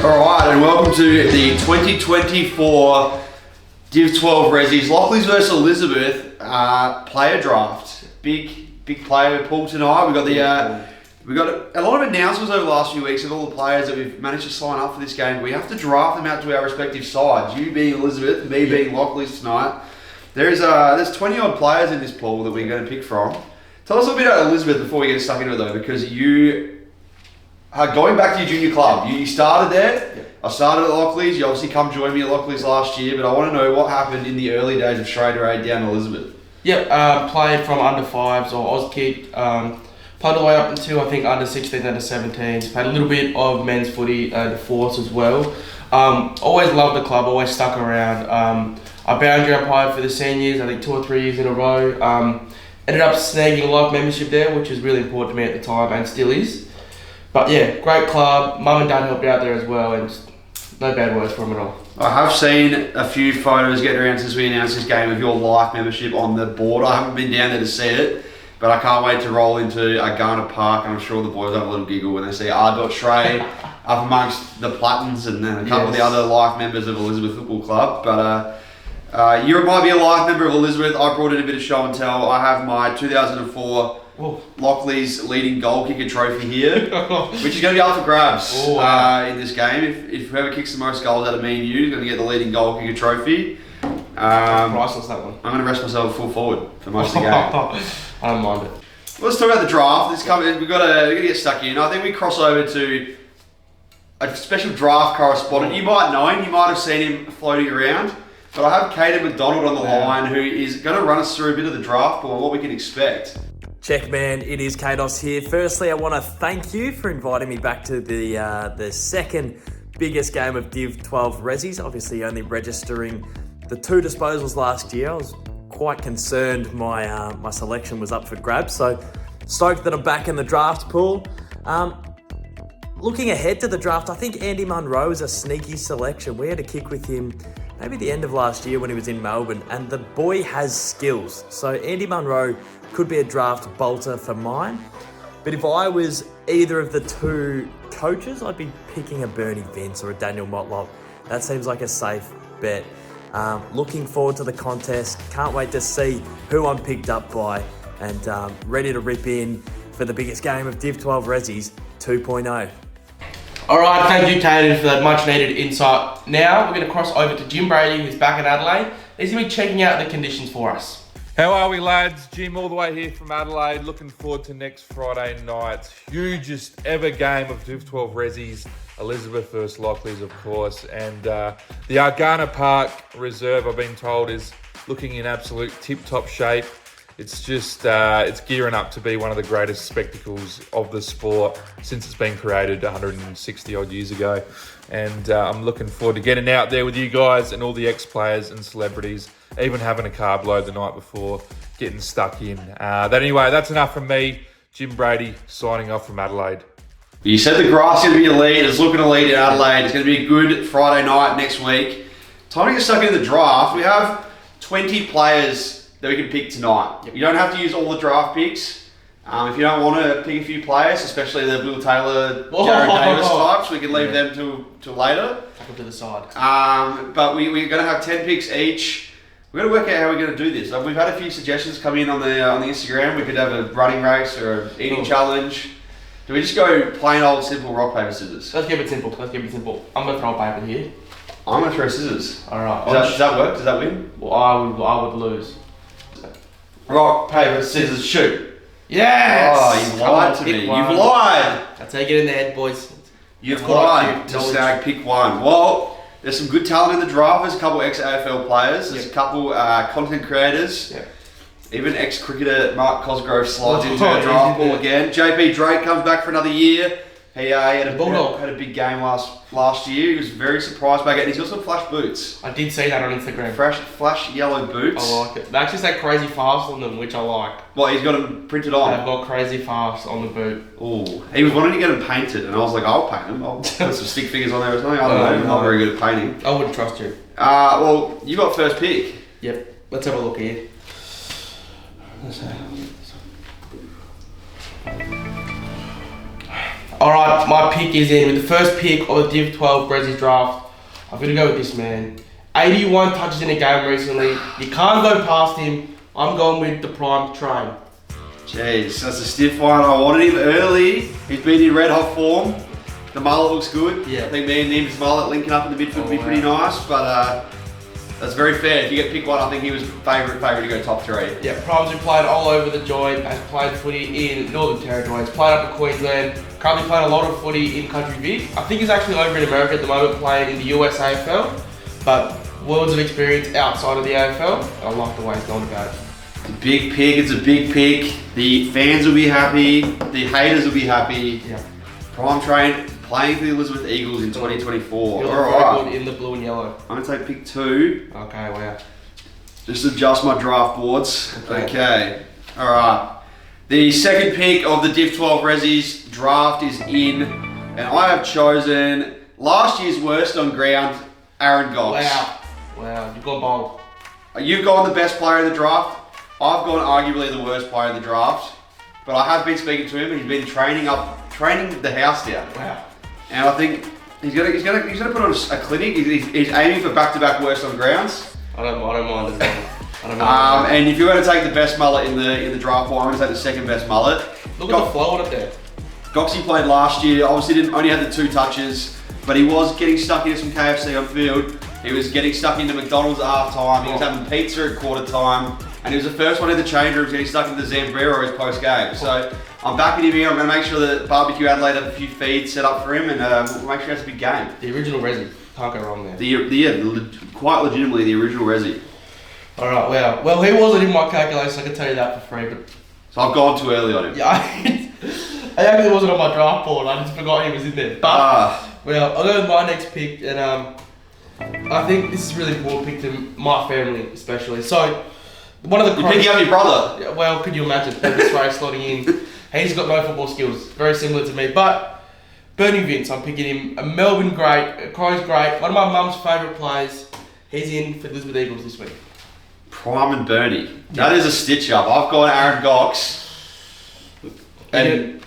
Alright, and welcome to the 2024 Div 12 Ressies Lockleys versus Elizabeth player draft. Big player pool tonight. We got a lot of announcements over the last few weeks of all the players that we've managed to sign up for this game. We have to draft them out to our respective sides. You being Elizabeth, me being Lockleys tonight. There's 20 odd players in this pool that we're going to pick from. Tell us a bit about Elizabeth before we get stuck into it though, because you are going back to your junior club. You started there. Yep. I started at Lockleys. You obviously come join me at Lockleys last year, but I want to know what happened in the early days of Schrader Aid down in Elizabeth. Yep, played from under 5s or Auskick. Played all the way up until I think under 16s, under 17s. Played a little bit of men's footy, the fourths as well. Always loved the club, always stuck around. I boundary umpired for the seniors, I think 2 or 3 years in a row. Ended up snagging a life membership there, which was really important to me at the time and still is. But yeah, great club. Mum and Dad helped out there as well, and no bad words for them at all. I have seen a few photos getting around since we announced this game of your life membership on the board. I haven't been down there to see it, but I can't wait to roll into Garner Park, and I'm sure the boys have a little giggle when they see R. Shrey up amongst the Plattons and a couple of the other life members of Elizabeth Football Club. But you might be a life member of Elizabeth. I brought in a bit of show and tell. I have my 2004 Lockleys leading goal kicker trophy here, which is going to be up for grabs in this game. If whoever kicks the most goals out of me and you is going to get the leading goal kicker trophy. Priceless, that one. I'm going to rest myself full forward for most of the game. I don't mind it. Let's talk about the draft. We've got to get stuck in. I think we cross over to a special draft correspondent. You might know him. You might have seen him floating around. But I have Caden McDonald on the line, who is going to run us through a bit of the draft pool and what we can expect. Check, man. It is Kados here. Firstly, I want to thank you for inviting me back to the second biggest game of Div 12 Ressies. Obviously, only registering the 2 disposals last year. I was quite concerned my selection was up for grabs. So stoked that I'm back in the draft pool. Looking ahead to the draft, I think Andy Munro is a sneaky selection. We had a kick with him maybe the end of last year when he was in Melbourne, and the boy has skills. So Andy Munro could be a draft bolter for mine. But if I was either of the 2 coaches, I'd be picking a Bernie Vince or a Daniel Motlop. That seems like a safe bet. Looking forward to the contest. Can't wait to see who I'm picked up by, and ready to rip in for the biggest game of Div 12 Ressies 2.0. Alright, thank you Caden for that much needed insight. Now we're going to cross over to Jim Brady, who's back in Adelaide. He's going to be checking out the conditions for us. How are we, lads? Jim all the way here from Adelaide. Looking forward to next Friday night's hugest ever game of Div 12 Ressies. Elizabeth versus Lockleys, of course. And the Garner Park Reserve, I've been told, is looking in absolute tip-top shape. It's just, it's gearing up to be one of the greatest spectacles of the sport since it's been created 160 odd years ago. And I'm looking forward to getting out there with you guys and all the ex-players and celebrities, even having a carb load the night before, getting stuck in. Anyway, that's enough from me. Jim Brady signing off from Adelaide. You said the grass is going to be elite. It's looking elite in Adelaide. It's going to be a good Friday night next week. Time to get stuck into the draft. We have 20 players that we can pick tonight. Yep. You don't have to use all the draft picks. If you don't want to pick a few players, especially the Will Taylor, Jared Davis types, we can leave them till later. Up to the side. But we're going to have 10 picks each. We're going to work out how we're going to do this. We've had a few suggestions come in on the Instagram. We could have a running race or an eating challenge. Do we just go plain old simple rock, paper, scissors? Let's keep it simple. I'm going to throw a paper here. I'm going to throw scissors. Alright. Does that work? Does that win? Well, I would lose. Rock, paper, scissors, shoot. Yes! Oh, you lied to me. You've lied. I'll take it in the head, boys. You've lied to snag pick one. Well, there's some good talent in the draft. There's a couple ex-AFL players. There's a couple content creators. Yep. Even ex-cricketer Mark Cosgrove slides into the draft pool again. JP Drake comes back for another year. He had a big game last year. He was very surprised by it. He's got some flash boots. I did see that on Instagram. Flash yellow boots. I like it. They actually say crazy fast on them, which I like. What, he's got them printed on? They've got crazy fast on the boot. Oh, he was wanting to get them painted, and I was like, I'll paint them. I'll put some stick figures on there or something. I don't know. I'm not very good at painting. I wouldn't trust you. Well, you got first pick. Yep. Let's have a look here. Alright, my pick is in with the first pick of the Div 12 Ressies draft. I'm going to go with this man. 81 touches in a game recently. You can't go past him. I'm going with the prime train. Jeez, that's a stiff one. I wanted him early. He's been in red hot form. The mullet looks good. Yeah. I think me and Nim's mullet linking up in the midfield would be pretty nice, but that's very fair. If you get pick one, I think he was favourite to go top 3. Yeah, Prime's been played all over the joint, has played footy in Northern Territory, has played up in Queensland, currently playing a lot of footy in Country Vic. I think he's actually over in America at the moment playing in the US AFL, but worlds of experience outside of the AFL, and I like the way he's gone about it. It's a big pick, it's a big pick. The fans will be happy, the haters will be happy. Yeah. Prime train playing for the Elizabeth Eagles in 2024. He'll look Alright. very good in the blue and yellow. I'm going to take pick 2. Okay, wow. Just adjust my draft boards. Okay. Okay. Alright. The second pick of the Div 12 Ressies draft is in, and I have chosen last year's worst on ground, Aaron Gox. Wow, you've gone bold. You've gone the best player in the draft. I've gone arguably the worst player in the draft, but I have been speaking to him, and he's been training the house down. Wow. And I think he's gonna put on a clinic. He's aiming for back-to-back worst on grounds. I don't mind as well. I don't mind. And if you're going to take the best mullet in the draft pool, I'm going to take the second best mullet. Look at the flow on it there. Goxie played last year. Obviously, only had the 2 touches, but he was getting stuck into some KFC on field. He was getting stuck into McDonald's at half time. He was having pizza at quarter time, and he was the first one in the change rooms getting stuck into the Zambreros post game. So I'm backing him here. I'm going to make sure that Barbecue Adelaide have a few feeds set up for him, and we'll make sure it's a big game. The original Ressie. Can't go wrong there. Quite legitimately the original Ressie. Alright, wow. Well, he wasn't in my calculation, I can tell you that for free, but So I've gone too early on him. yeah, I actually wasn't on my draft board, I just forgot he was in there. But, well, I'll go with my next pick, and I think this is really important pick to my family, especially. So, one of the... You're picking up your brother? Yeah, well, could you imagine? This way slotting in. He's got no football skills, very similar to me, but... Bernie Vince, I'm picking him. A Melbourne great, a Crows great, one of my mum's favourite players. He's in for the Elizabeth Eagles this week. Prime and Bernie. That is a stitch up. I've got Aaron Gox. And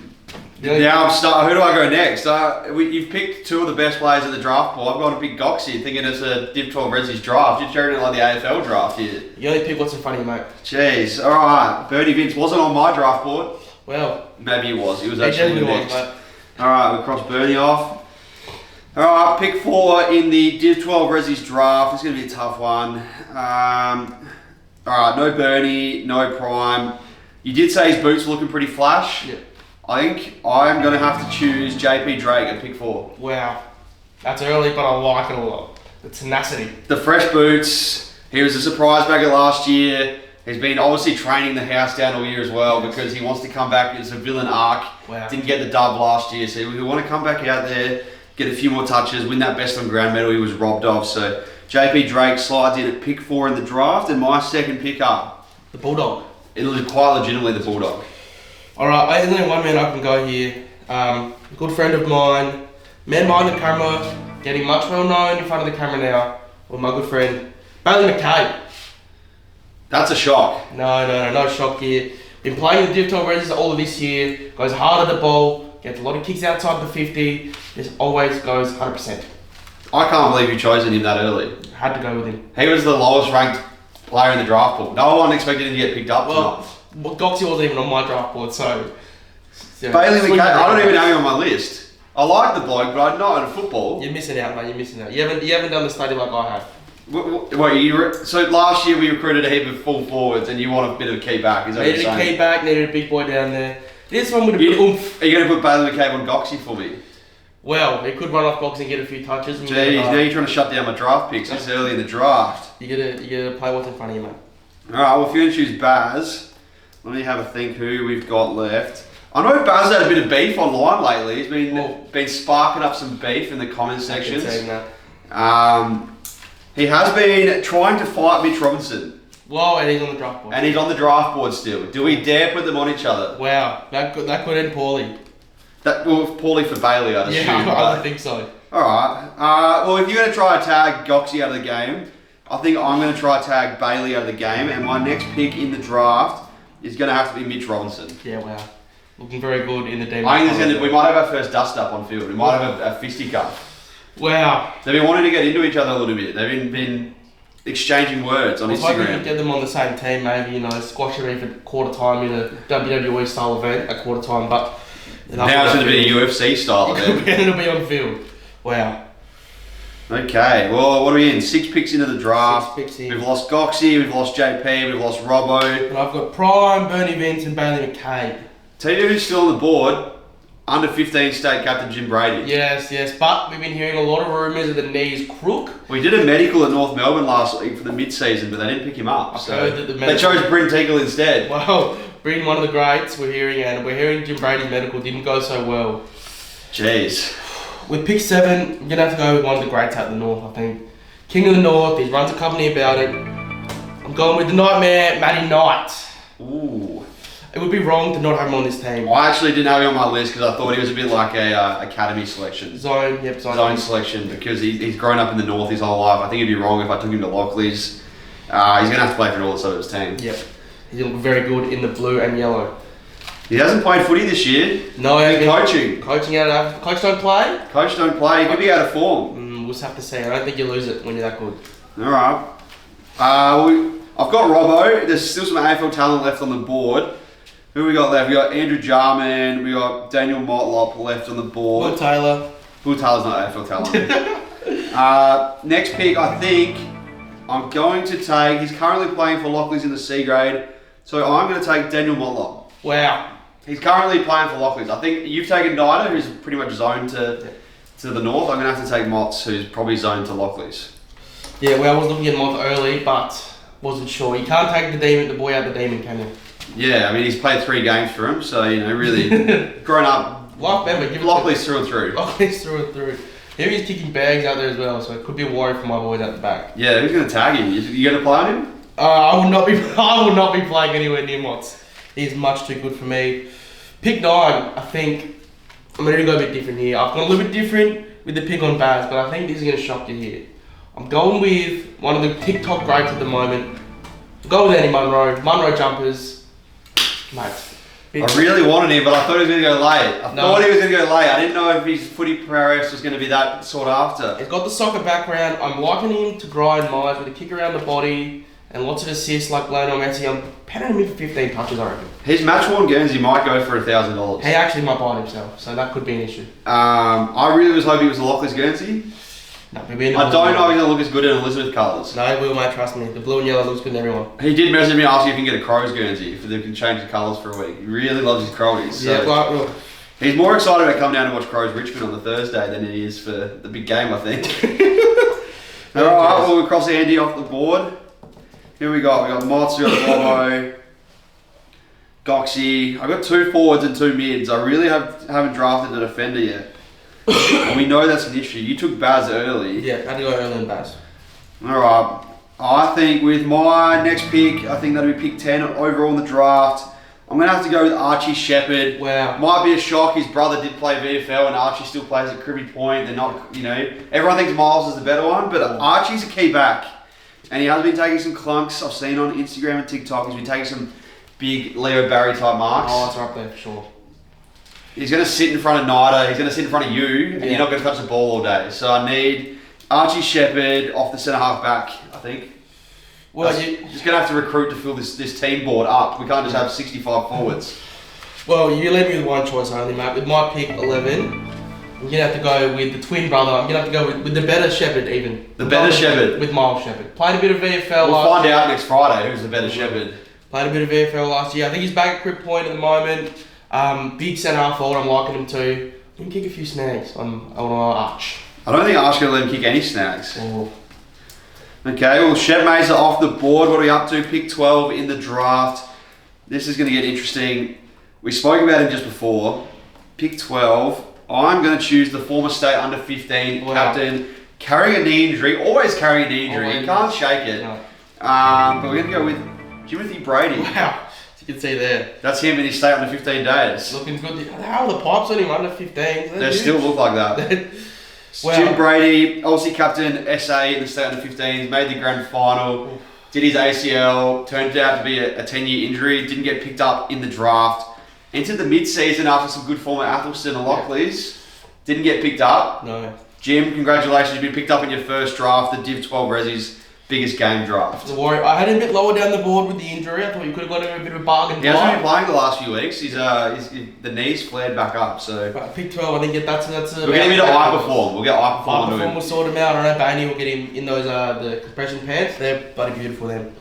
now who do I go next? You've picked 2 of the best players in the draft pool. I've got to pick Gox here, thinking it's a Div 12 Ressies draft. You're treating it like the AFL draft here. You only pick what's in front of you, mate. Jeez. Alright. Bernie Vince wasn't on my draft board. Well, maybe he was. He was he actually definitely next. was, mate. Alright, we cross Bernie off. Alright, pick 4 in the Div 12 Ressies draft. It's going to be a tough one. Alright, no Bernie, no Prime. You did say his boots were looking pretty flash. Yeah. I think I'm going to have to choose JP Drake at pick 4. Wow. That's early, but I like it a lot. The tenacity. The fresh boots. He was a surprise bagger last year. He's been obviously training the house down all year as well because he wants to come back as a villain arc. Wow. Didn't get the dub last year, so we want to come back out there, get a few more touches, win that best on ground medal he was robbed of. So JP Drake slides in at pick 4 in the draft, and my second pick up. The Bulldog. It was quite legitimately the Bulldog. Alright, there's only one man I can go here. A good friend of mine, man behind the camera, getting much well known in front of the camera now. Well, my good friend, Bailey McCabe. That's a shock. No shock here. Been playing the Div 12 Ressies all of this year, goes hard at the ball, gets a lot of kicks outside the 50, just always goes 100%. I can't believe you chosen him that early. Had to go with him. He was the lowest ranked player in the draft pool. No one expected him to get picked up Well, tonight. Goxie wasn't even on my draft board, so... Bailey McCabe, I don't even have him on my list. I like the bloke, but I'm not in football. You're missing out, mate, you're missing out. You haven't done the study like I have. So last year we recruited a heap of full forwards, and you want a bit of a key back. Is that what Needed you're a saying? key back, needed a big boy down there. This one would have been oomph. Are you going to put Bailey McCabe on Goxie for me? Well, he could run off Goxie and get a few touches. And Jeez, now you're trying to shut down my draft picks this early in the draft. You gotta play what's in front of you, mate. Alright, well if you're going to choose Baz, let me have a think who we've got left. I know Baz had a bit of beef online lately. He's been sparking up some beef in the comment sections. He has been trying to fight Mitch Robinson. Whoa, and he's on the draft board. And he's on the draft board still. Do we dare put them on each other? Wow, that could end poorly. Poorly for Bailey, I'd assume. Yeah, I don't think so. Alright. Well, if you're going to try to tag Goxie out of the game, I think I'm going to try to tag Bailey out of the game. And my next pick in the draft is going to have to be Mitch Robinson. Yeah, wow. Looking very good in the Demon. I think we might have our first dust up on field. We might have a fisticuff. Wow. They've been wanting to get into each other a little bit. They've been exchanging words on I was hoping Instagram. to get them on the same team, maybe, squash it for quarter time in a WWE style event at quarter time, but Now it's going to be a UFC style event. It'll be on field. Wow. Okay, well, what are we in? 6 picks into the draft. 6 picks in. We've lost Goxie, we've lost JP, we've lost Robbo. And I've got Prime, Bernie Vince, and Bailey McCabe. Tell you who's still on the board. Under 15 state captain Jim Brady. Yes, but we've been hearing a lot of rumours that the knee is crook. We did a medical at North Melbourne last week for the mid-season, but they didn't pick him up. So heard that the they chose Bryn Teagle instead. Well, Bryn, one of the greats, we're hearing Jim Brady's medical didn't go so well. Jeez. With pick 7, you're going to have to go with one of the greats out the North, I think. King of the North, he runs a company about it. I'm going with the Nightmare, Matty Knight. Ooh. It would be wrong to not have him on this team. I actually didn't have him on my list because I thought he was a bit like a academy selection. Zone Selection because he's grown up in the North his whole life. I think it'd be wrong if I took him to Lockleys. He's going to have to play for an all suburbs team. Yep. He's look very good in the blue and yellow. He hasn't played footy this year. No, he's coaching. Coaching out of... Coach don't play? Coach don't play. He could be out of form. We'll just have to see. I don't think you lose it when you're that good. Alright. I've got Robbo. There's still some AFL talent left on the board. Who we got left? We got Andrew Jarman. We got Daniel Motlop left on the board. Will Taylor. Will Taylor's not AFL talent. Next pick, I think I'm going to take. He's currently playing for Lockleys in the C grade, so I'm going to take Daniel Motlop. Wow. He's currently playing for Lockleys. I think you've taken Nida, who's pretty much zoned to the north. I'm going to have to take Motts, who's probably zoned to Lockleys. Yeah, well, I was looking at Mott early, but wasn't sure. You can't take the boy out the demon, can you? Yeah, I mean, he's played 3 games for him, so, really grown up. Life member, give it Lockleys through and through. Lockleys through and through. He's kicking bags out there as well, so it could be a worry for my boys at the back. Yeah, who's going to tag him? You going to play on him? I will not be playing anywhere near Motts. He's much too good for me. Pick 9, I think I'm going to go a bit different here. I've gone a little bit different with the pick on Baz, but I think this is going to shock you here. I'm going with one of the TikTok greats at the moment. I'm going with Andy Munro jumpers. Mate. I really wanted him, but I thought he was going to go late. I didn't know if his footy prowess was going to be that sought after. He's got the soccer background. I'm liking him to grind mines with a kick around the body and lots of assists like Lionel Messi. I'm penning him in for 15 touches, I reckon. His match-worn Guernsey might go for $1,000. He actually might buy it himself, so that could be an issue. I really was hoping it was a Lockleys Guernsey. No, I don't know if he's going to look as good in Elizabeth colours. No, he will, mate, trust me. The blue and yellow looks good in everyone. He did message me asking if he can get a Crows Guernsey, if they can change the colours for a week. He really loves his Crowies. So Yeah, well, he's more excited about coming down to watch Crows Richmond on the Thursday than he is for the big game, I think. Alright, well, we'll cross Andy off the board. Here we got Motts, we got Bobo, Goxie. I've got 2 forwards and 2 mids. I really haven't drafted a defender yet. And we know that's an issue. You took Baz early. yeah, I had to go early in Baz. Alright. I think with my next pick, I think that'll be pick 10 overall in the draft. I'm going to have to go with Archie Shepherd. Wow. Might be a shock. His brother did play VFL and Archie still plays at Cribbie Point. They're not, everyone thinks Miles is the better one, but Archie's a key back. And he has been taking some clunks I've seen on Instagram and TikTok. He's been taking some big Leo Barry type marks. Oh, it's right there for sure. He's going to sit in front of Nida. He's going to sit in front of you, and you're not going to touch the ball all day. So I need Archie Shepherd off the centre half back, I think. Well, you're just going to have to recruit to fill this team board up. We can't just have 65 forwards. Well, you leave me with one choice only, mate. With my pick 11, I'm going to have to go with the twin brother. I'm going to have to go with the better Shepherd even. The better Shepherd? With Miles Shepherd. Played a bit of VFL We'll find out next Friday who's the better Shepherd. Played a bit of VFL last year. I think he's back at Crib Point at the moment. Big centre half forward, I'm liking him too. He can kick a few snags on Arch. I don't think Arch's going to let him kick any snags. Oh. Okay, well, Shep Mays are off the board. What are we up to? Pick 12 in the draft. This is going to get interesting. We spoke about him just before. Pick 12. I'm going to choose the former state under 15 captain, carrying a knee injury, always carrying a knee injury. He can't shake it. No. But we're going to go with Timothy Brady. Wow. As you can see there. That's him in his state under 15 days. Looking good. How are the pipes on him under 15? They still look like that. Wow. Jim Brady, Aussie captain, SA in the state under 15s, made the grand final, did his ACL, turned out to be a 10-year injury, didn't get picked up in the draft, entered the mid-season after some good form at Athelston and Lockleys. Didn't get picked up. No. Jim, congratulations. You've been picked up in your first draft, the Div 12 Ressies biggest game draft. The worry. I had him a bit lower down the board with the injury. I thought you could have got him a bit of a bargain. He hasn't been playing the last few weeks. The knees flared back up. So But pick 12, I think that's we'll get him into eye perform. We'll get eye perform onto him. Will sort him out. I know Bainey will get him in those the compression pants. They're bloody beautiful then.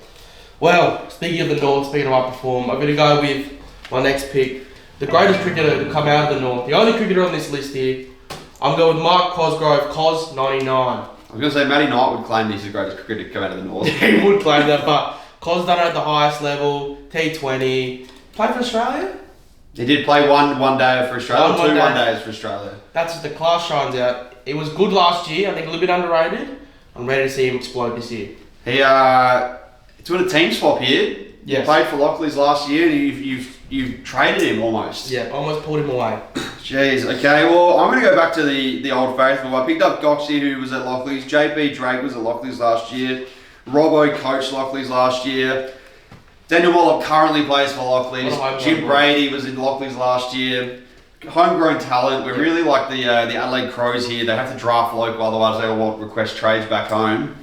Well, speaking of the North, speaking of eye perform, I'm going to go with my next pick. The greatest cricketer to come out of the North. The only cricketer on this list here. I'm going with Mark Cosgrove, Cos 99. I was going to say Matty Knight would claim he's the greatest cricketer to come out of the North. He would claim that, but Cos done it at the highest level, T20. Played for Australia? He did play one day for Australia, two one days for Australia. That's the class shines out. It was good last year, I think a little bit underrated. I'm ready to see him explode this year. He doing a team swap here. Yes. He played for Lockleys last year and you've traded him almost. Yeah, almost pulled him away. Jeez, okay, well, I'm going to go back to the old faithful. I picked up Goxie, who was at Lockleys. JB Drake was at Lockleys last year. Robbo coached Lockleys last year. Daniel Mollop currently plays for Lockleys. Jim Brady was in Lockleys last year. Homegrown talent. We're really like the Adelaide Crows here. They have to draft local, otherwise they will request trades back home.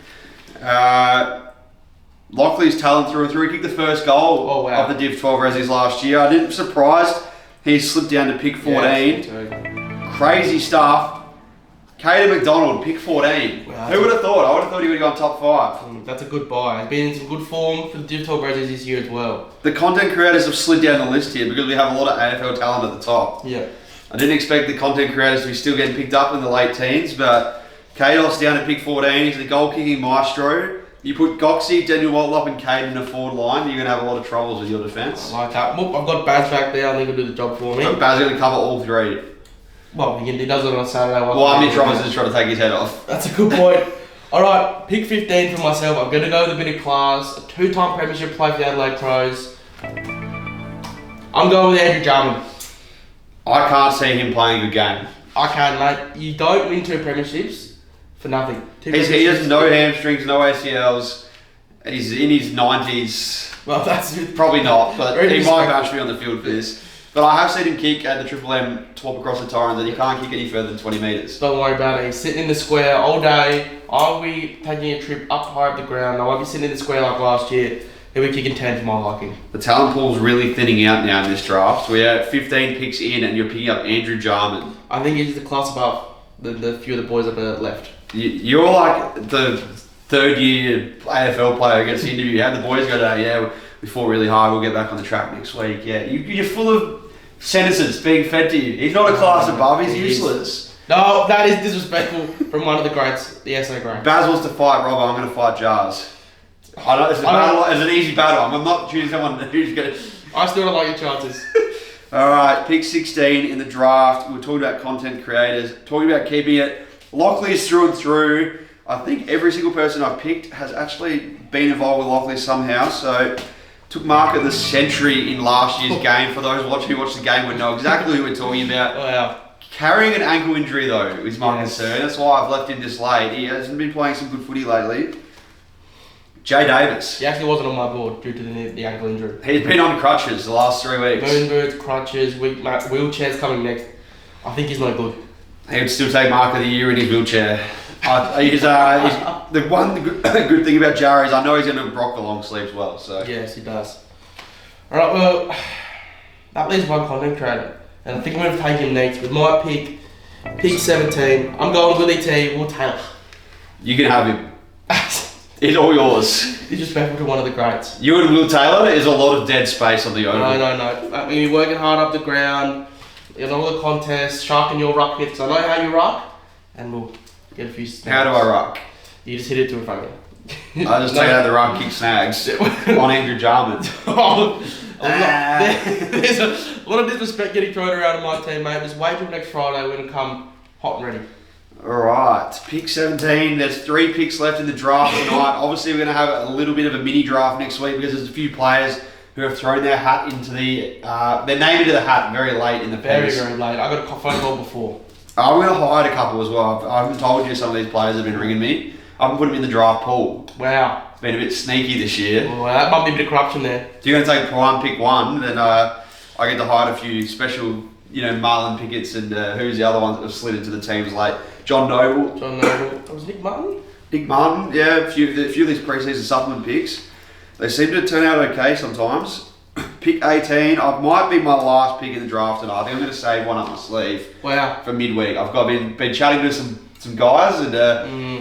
Lockleys talent through and through. He kicked the first goal of the Div 12 Ressies last year. I didn't surprised. He slipped down to pick 14. Yeah, crazy stuff. Caden McDonald, pick 14. Wow, who would have thought? I would have thought he would have gone top 5. That's a good buy. He's been in some good form for the Div 12 Ressies this year as well. The content creators have slid down the list here because we have a lot of AFL talent at the top. Yeah. I didn't expect the content creators to be still getting picked up in the late teens, but Kados down at pick 14. He's the goal-kicking maestro. You put Goxie, Daniel Watlop and Caden in a forward line, you're going to have a lot of troubles with your defence. I like that. I've got Baz back there. I think he'll do the job for me. Baz going to cover all three. Well, he does it on Saturday. Mitch Roberts is trying to take his head off. That's a good point. Alright, pick 15 for myself. I'm going to go with a bit of class. A 2-time premiership play for the Adelaide Crows. I'm going with Andrew Jarman. I can't see him playing a good game. I can, mate. You don't win 2 premierships for nothing. He has no hamstrings, no ACLs. He's in his 90s. Well, that's probably not, but he might actually be on the field for this. But I have seen him kick at the Triple M top across the Torrens and he can't kick any further than 20 metres. Don't worry about it. He's sitting in the square all day. I'll be taking a trip up high up the ground. I won't be sitting in the square like last year. He'll be kicking 10 for my liking. The talent pool's really thinning out now in this draft. We're at 15 picks in and you're picking up Andrew Jarman. I think he's the class above the few of the boys that are left. You're like the third year AFL player who gets the interview. How the boys go down, yeah, we fought really hard, we'll get back on the track next week. Yeah, you're full of sentences being fed to you. He's not a class above, he's useless. No, that is disrespectful from one of the greats, the SA great. Baz wants to fight Robbo, I'm going to fight Jars. I know it's an easy battle. I'm not choosing someone who's going to... I still don't like your chances. Alright, pick 16 in the draft. We're talking about content creators, talking about keeping it. Lockleys through and through. I think every single person I've picked has actually been involved with Lockleys somehow. So, took mark of the century in last year's game. For those who watched the game would know exactly who we're talking about. Wow. Carrying an ankle injury though is my concern. That's why I've left him this late. He hasn't been playing some good footy lately. Jay Davis. He actually wasn't on my board due to the ankle injury. He's been on crutches the last 3 weeks. Moon boots, crutches, wheelchairs coming next. I think he's not good. He would still take mark of the year in his wheelchair. The one good thing about Jarry is I know he's going to rock the long sleeves well. So yes, he does. Alright, well, that leaves one content creator. And I think I'm going to take him next with my pick 17. I'm going Willie T, Will Taylor. You can have him. It's all yours. Disrespectful to one of the greats. You and Will Taylor is a lot of dead space on the oval. No. I mean, you're working hard up the ground, in all the contests, sharking your ruck hits. I know how you ruck, and we'll get a few snags. How do I ruck? You just hit it to a front. I just take out the ruck, kick snags on Andrew Jarman. There's a lot of disrespect getting thrown around in my team, mate. Just wait till next Friday. We're going to come hot and ready. Alright, pick 17. There's 3 picks left in the draft tonight. Obviously, we're going to have a little bit of a mini draft next week because there's a few players who have thrown their hat into their name into the hat very late in the piece. Very late. I got a phone call before. I'm going to hide a couple as well. I haven't told you some of these players have been ringing me. I haven't put them in the draft pool. Wow. Been a bit sneaky this year. Well, that might be a bit of corruption there. If you're going to take prime pick 1, then I I get to hide a few special, Marlon Pickett's and who's the other ones that have slid into the teams, like John Noble. That was Nick Martin? Nick Martin, yeah, a few of these pre-season supplement picks. They seem to turn out okay sometimes. Pick 18, I might be my last pick in the draft tonight. I think I'm going to save one up my sleeve. Wow. For midweek. I've been chatting to some guys and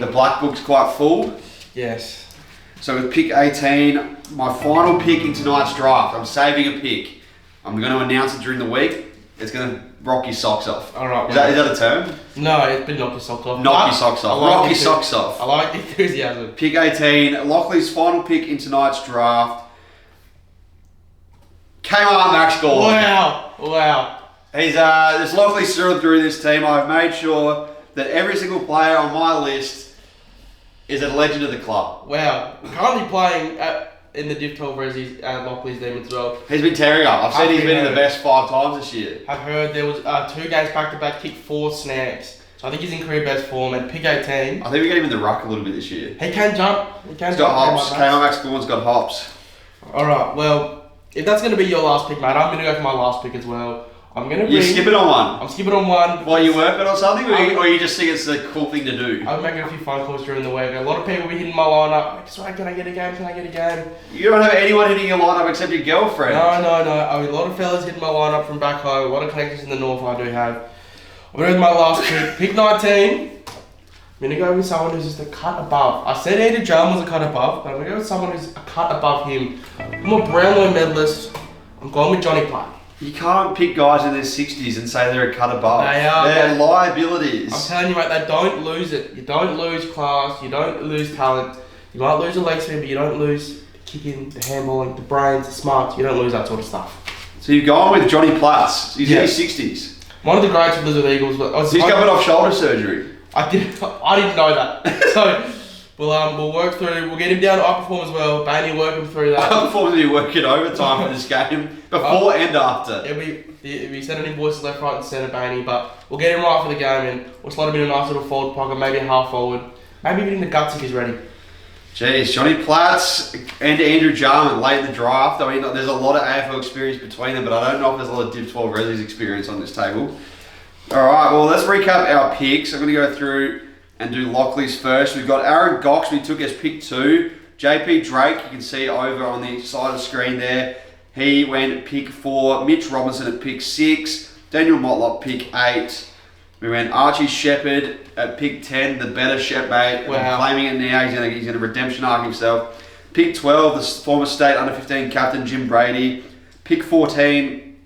the black book's quite full. Yes. So with pick 18, my final pick in tonight's draft, I'm saving a pick. I'm going to announce it during the week. It's going to rock your socks off. All right. Is that a term? No, it's been knock your socks off. Knock your socks off. Rock your socks off. I like the enthusiasm. Pick 18, Lockleys' final pick in tonight's draft. Kmart Max Gordon. Wow. He's there's Lockleys through this team. I've made sure that every single player on my list is a legend of the club. Wow. Currently playing in the Div 12 Ressies at Lockleys team as well. He's been tearing up. I've said he's been in the best 5 times this year. I've heard there was 2 games back-to-back, kicked 4 snags. So I think he's in career best form. And pick 18. I think we got him in the ruck a little bit this year. He can jump. He's got hops. Kmart Max Gordon's got hops. Alright, well, if that's going to be your last pick, mate, I'm going to go for my last pick as well. You're skipping on one? I'm skipping on one. While you working on something, or you just think it's the cool thing to do? I'm making a few phone calls during the week. A lot of people will be hitting my lineup. Sorry, can I get a game? You don't have anyone hitting your lineup except your girlfriend. No. I mean, a lot of fellas hitting my lineup from back home. A lot of connections in the north I do have. I'm going to go with my last pick. Pick 19. I'm going to go with someone who's just a cut above. I said Andrew John was a cut above, but I'm going to go with someone who's a cut above him. I'm a Brownlow medalist. I'm going with Johnny Platt. You can't pick guys in their 60s and say they're a cut above. They are. They're liabilities. I'm telling you, mate, they don't lose it. You don't lose class. You don't lose talent. You might lose a leg spin, but you don't lose the kicking, the handballing, the brains, the smarts. You don't lose that sort of stuff. So you've gone with Johnny Platts. He's in his 60s. One of the greats with the Eagles. He's coming off shoulder surgery. I didn't know that. So we'll work through. We'll get him down to Upperform as well. Bailey work him through that. Upperform will be working overtime for this game before and after. He'll be sending invoices left, right, and centre, Bailey. But we'll get him right for the game, and we'll slot him in a nice little forward pocket, maybe a half forward, maybe even the guts if he's ready. Jeez, Johnny Platts and Andrew Jarman late in the draft. I mean, there's a lot of AFL experience between them, but I don't know if there's a lot of Div 12 Ressies experience on this table. All right, well, let's recap our picks. I'm going to go through and do Lockleys first. We've got Aaron Gox, we took as pick 2. JP Drake, you can see over on the side of the screen there. He went pick 4. Mitch Robinson at pick 6. Daniel Motlop, pick 8. We went Archie Shepherd at pick 10, the better Shep, mate. Wow. I'm claiming it now. He's going to redemption arc himself. Pick 12, the former state under-15 captain, Jim Brady. Pick 14,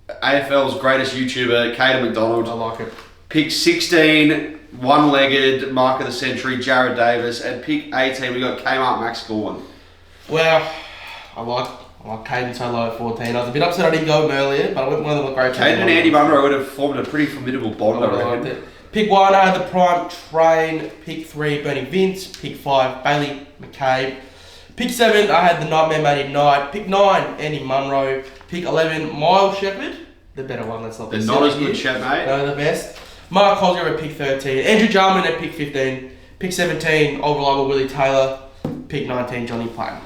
AFL's greatest YouTuber, Caden McDonald. I like it. Pick 16, one-legged mark of the century, Jared Davis. And pick 18, we got Kmart Max Gordon. Well, I like Caden so low at 14. I was a bit upset I didn't go him earlier, but I went one of the great. Caden and Andy Munro would have formed a pretty formidable bond, I reckon. Pick 1, I had the prime train. Pick 3, Bernie Vince. Pick 5, Bailey McCabe. Pick 7, I had the Nightmare Matey Knight. Pick 9, Andy Munro. Pick 11, Miles Shepherd. The better one, that's not the not as good, Shep, mate. No, the best. Mark Collier at pick 13. Andrew Jarman at pick 15. Pick 17, old reliable Willie Taylor. Pick 19, Johnny Platt.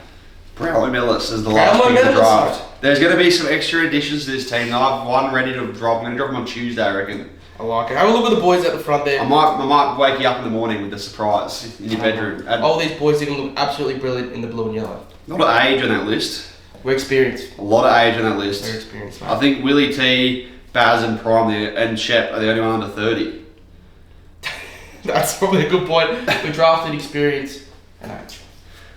Brownlow medalist is the last pick of the draft. There's going to be some extra additions to this team. I have one ready to drop. I'm going to drop them on Tuesday, I reckon. I like it. Have a look at the boys at the front there. I might wake you up in the morning with a surprise in your bedroom. All these boys are going to look absolutely brilliant in the blue and yellow. A lot of age on that list. We're experienced. A lot of age on that list. We're experienced, mate. I think Willie T, Baz and Prime and Shep are the only one under 30. That's probably a good point. We drafted experience and age.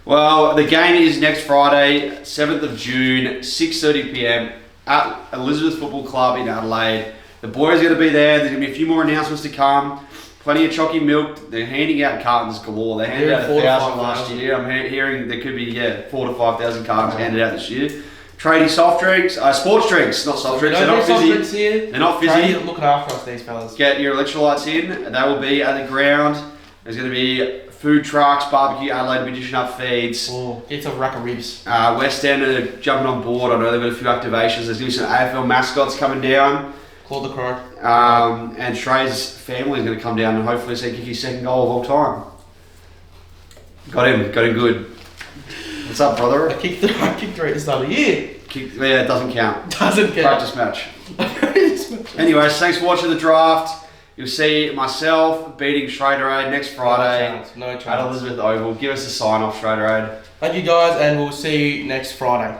Well, the game is next Friday, 7th of June, 6:30 p.m. at Elizabeth Football Club in Adelaide. The boys are going to be there. There's going to be a few more announcements to come. Plenty of chalky milk. They're handing out cartons galore. They handed out 1,000 last year. I'm hearing there could be 4,000 to 5,000 cartons handed out this year. Tradie soft drinks, sports drinks, not soft drinks. They're not fizzy. They're not fizzy. Tradie looking after us, these fellas. Get your electrolytes in. They will be at the ground. There's going to be food trucks, barbecue, Adelaide, be dishing up feeds. Oh, get some rack of ribs. West End are jumping on board. I know they've got a few activations. There's going to be some AFL mascots coming down. Claude the Crow. And Trey's family is going to come down and hopefully see Kiki's second goal of all time. Got him good. What's up, brother? I kicked 3 at the start of the year. Yeah, it doesn't count. Doesn't count. Practice match. Anyways, thanks for watching the draft. You'll see myself beating Adelaide next Friday No chance. at Elizabeth Oval. Give us a sign off, Adelaide. Thank you guys, and we'll see you next Friday.